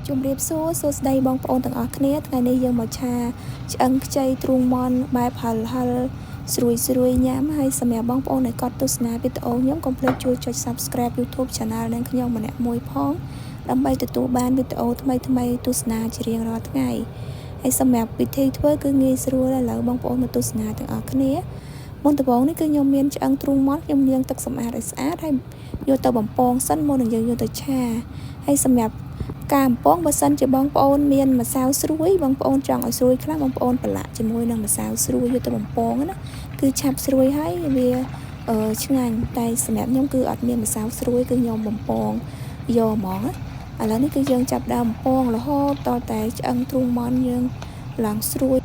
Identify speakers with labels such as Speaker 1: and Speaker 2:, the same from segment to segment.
Speaker 1: ជំរាបសួរសួស្តីបងប្អូនទាំងអស់គ្នាថ្ងៃនេះយើងមកឆាឆ្អឹងខ្ចីទ្រូងម៉ន់បែបហិលស្រួយញ៉ាំហើយសម្រាប់បងប្អូនដែលកត់ទស្សនាវីដេអូខ្ញុំកុំភ្លេចជួយចុច Subscribe YouTube Channel នឹងខ្ញុំម្នាក់មួយផងដើម្បីទទួលបានវីដេអូថ្មីទស្សនាជារៀងរាល់ថ្ងៃហើយសម្រាប់វិធីធ្វើគឺងាយស្រួលឥឡូវបងប្អូនមកទស្សនាទាំងអស់គ្នាមុនដំបូងនេះគឺខ្ញុំមានឆ្អឹងទ្រូងម៉ន់ខ្ញុំលាងទឹកសម្អាតឲ្យស្អាតហើយយកទៅបំពងសិនមុននឹងយើងយកទៅឆាហើយសម្រាប់ការបំពងបើសិនជាបងប្អូនមានម្សៅស្រួយបងប្អូនចង់ឲ្យស្រួយខ្លាំងបងប្អូនប្រឡាក់ជាមួយនឹងម្សៅស្រួយយកទៅបំពងណាគឺឆាប់ស្រួយហើយវាឆ្ងាញ់តែសម្រាប់ខ្ញុំគឺអត់មានម្សៅស្រួយគឺខ្ញុំបំពងយកហ្មងណាឥឡូវនេះគឺយើងចាប់ដើមបំពងរហូតតតែឆ្អឹងទ្រូងម៉ន់យើងឡើងស្រួយ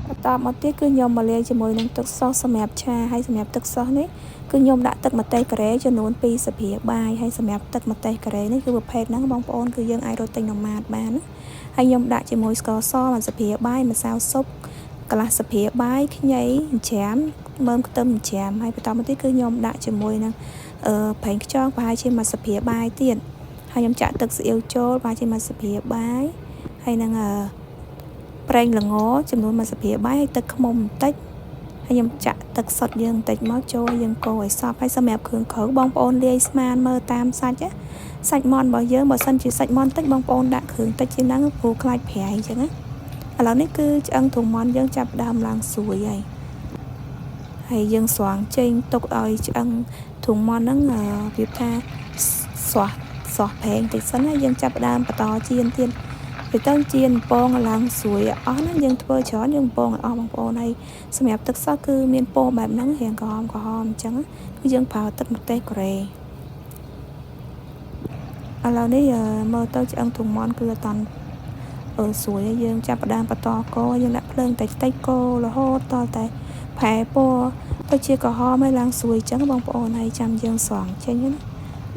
Speaker 1: បន្តមកទៀតគឺខ្ញុំមកលាយជាមួយនឹងទឹកសុសសម្រាប់ឆាហើយសម្រាប់ទឹកសុសនេះគឺខ្ញុំដាក់ទឹកម្ទេសការ៉េចំនួន2ស្លាបព្រាបាយហើយសម្រាប់ទឹកម្ទេសការ៉េនេះគឺប្រភេទហ្នឹងបងប្អូនគឺយើងអាចរកទិញនៅម៉ាតបានណាហើយខ្ញុំដាក់ជាមួយស្ករស1ស្លាបព្រាបាយម្សៅស៊ុបកន្លះស្លាបព្រាបាយខ្ញីចិញ្ច្រាំមើមខ្ទឹមចិញ្ច្រាំហើយបន្តមកទៀតគឺខ្ញុំដាក់ជាមួយនឹងប្រេងខ្យងប្រហែលជា1ស្លាបព្រាបាយទៀតហើយខ្ញុំចាក់ទឹកស៊ីអ៊ីវចូលប្រហែលជា1ស្លាបព្រាបាយហើយនឹងប្រេងល្ងចំនួន1ស្លាបព្រាបាយហើយទឹកឃ្មុំបន្តិចហើយខ្ញុំចាក់ទឹកសុទ្ធយើងបន្តិចមកចូលយើងកូរឲ្យសព្វហើយសម្រាប់គ្រឿងក្រៅបងប្អូនលាយស្មានមើលតាមសាច់មាន់របស់យើងបើសិនជាសាច់មាន់តិចបងប្អូនដាក់គ្រឿងតិចជាងហ្នឹងព្រោះខ្លាចប្រៃអញ្ចឹងណាឥឡូវនេះគឺឆ្អឹងទ្រូងម៉ន់យើងចាប់ដើមឡើងស្រួយហើយយើងស្រង់ចេញទុកឲ្យឆ្អឹងទ្រូងម៉ន់ហ្នឹងវាថាស្រស់ប្រេងតិចសិនហើយយើងចាប់ដើមបន្តចៀនទៀតទៅចៀនពងឡើងស្រួយអស់ណាយើងធ្វើច្រើនយើងពងឲ្យអស់បងប្អូនហើយសម្រាប់ទឹកសុសគឺមានពណ៌បែបហ្នឹងរាងក្រហមអញ្ចឹងគឺយើងប្រើទឹកម្ទេសការ៉េឥឡូវនេះមើលទៅឆ្អឹងទ្រូងម៉ន់គឺអត់តាន់ស្រួយហើយយើងចាប់ដើមបន្តកូរយើងដាក់ភ្លើងតិចកូររហូតតតែប្រែពណ៌ទៅជាក្រហមហើយឡើងស្រួយអញ្ចឹងបងប្អូនហើយចាំយើងស្រង់ចេញណា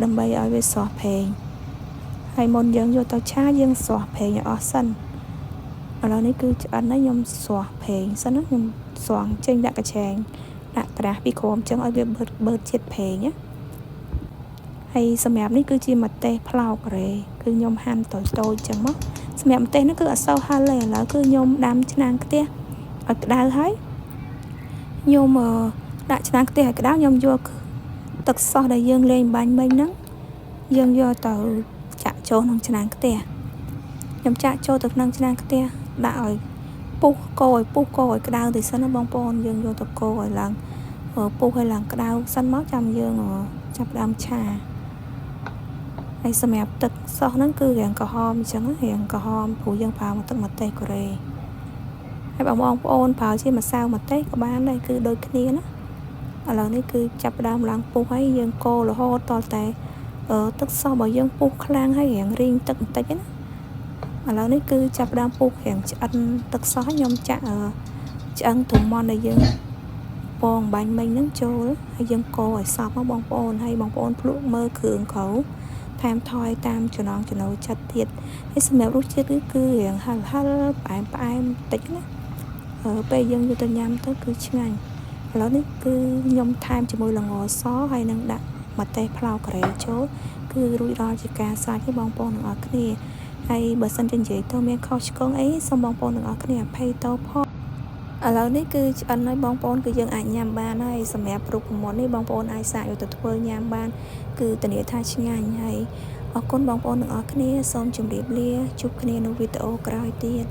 Speaker 1: ដើម្បីឲ្យវាស្រស់ប្រេងហើយមុនយើងយកទៅឆាយើងស្រស់ប្រេងឲ្យអស់សិនឥឡូវនេះគឺឆ្អិនហើយខ្ញុំស្រស់ប្រេងសិនណាខ្ញុំស្រង់ចេញដាក់កញ្ឆែងដាក់ក្រាស់ពីក្រោមអញ្ចឹងឲ្យវាបឺតជាតិប្រេងណាហើយសម្រាប់នេះគឺជាម្ទេសផ្លោកការ៉េគឺខ្ញុំហាន់តូចអញ្ចឹងមកសម្រាប់ម្ទេសនេះគឺអត់សូវហិលទេឥឡូវគឺខ្ញុំដាំឆ្នាំងខ្ទះឲ្យក្តៅហើយខ្ញុំដាក់ឆ្នាំងខ្ទះឲ្យក្តៅខ្ញុំយកទឹកសុសដែលយើងលេងបាញ់មិញហ្នឹងយើងយកទៅចាក់ចូលក្នុងឆ្នាំងខ្ទះខ្ញុំចាក់ចូលទៅក្នុងឆ្នាំងខ្ទះដាក់ឲ្យពុះកូរឲ្យក្តៅទៅសិនណាបងប្អូនយើងយកទៅកូរឲ្យឡើងពុះឲ្យឡើងក្តៅសិនមកចាំយើងចាប់ដើមឆាហើយសម្រាប់ទឹកសុសហ្នឹងគឺរាងក្រហមអញ្ចឹងរាងក្រហមព្រោះយើងប្រើទឹកម្ទេសការ៉េហើយបងប្អូនប្រើជាម្សៅម្ទេសក៏បានដែរគឺដូចគ្នាណាឥឡូវនេះគឺចាប់ដើមឡើងពុះហើយយើងកូររហូតតតែទឹកសុសរបស់យើងពុះខ្លាំងហើយរាងរីងទឹកបន្តិចណាឥឡូវនេះគឺចាប់ដើមពុះរាងឆ្អិនទឹកសុសខ្ញុំចាក់ឆ្អឹងទ្រូងម៉ន់ដែលយើងពងបាញ់មិញហ្នឹងចូលហើយយើងកូរឲ្យសព្វមកបងប្អូនហើយបងប្អូនភ្លក់មើលគ្រឿងក្រៅថែមថយតាមចំណង់ចំណូលចិត្តទៀតហើយសម្រាប់រសជាតិគឺរាងហិលផ្អែមបន្តិចណាពេលយើងយកទៅញ៉ាំទៅគឺឆ្ងាញ់ឥឡូវនេះគឺខ្ញុំថែមជាមួយល្ងសហើយនឹងដាក់ម្ទេសផ្លោកការ៉េចូលគឺរួចរាល់ជាការស្រេចឲ្យបងប្អូនទាំងអស់គ្នាហើយបើសិនជានិយាយទៅមានខុសឆ្គងអីសូមបងប្អូនទាំងអស់គ្នាអភ័យទោសផងឥឡូវនេះគឺឆ្អិនហើយបងប្អូនគឺយើងអាចញ៉ាំបានហើយសម្រាប់រូបមន្តនេះបងប្អូនអាចសាកយកទៅធ្វើញ៉ាំបានគឺធានាថាឆ្ងាញ់ហើយអរគុណបងប្អូនទាំងអស់គ្នាសូមជម្រាបលាជួបគ្នានៅវីដេអូក្រោយទៀត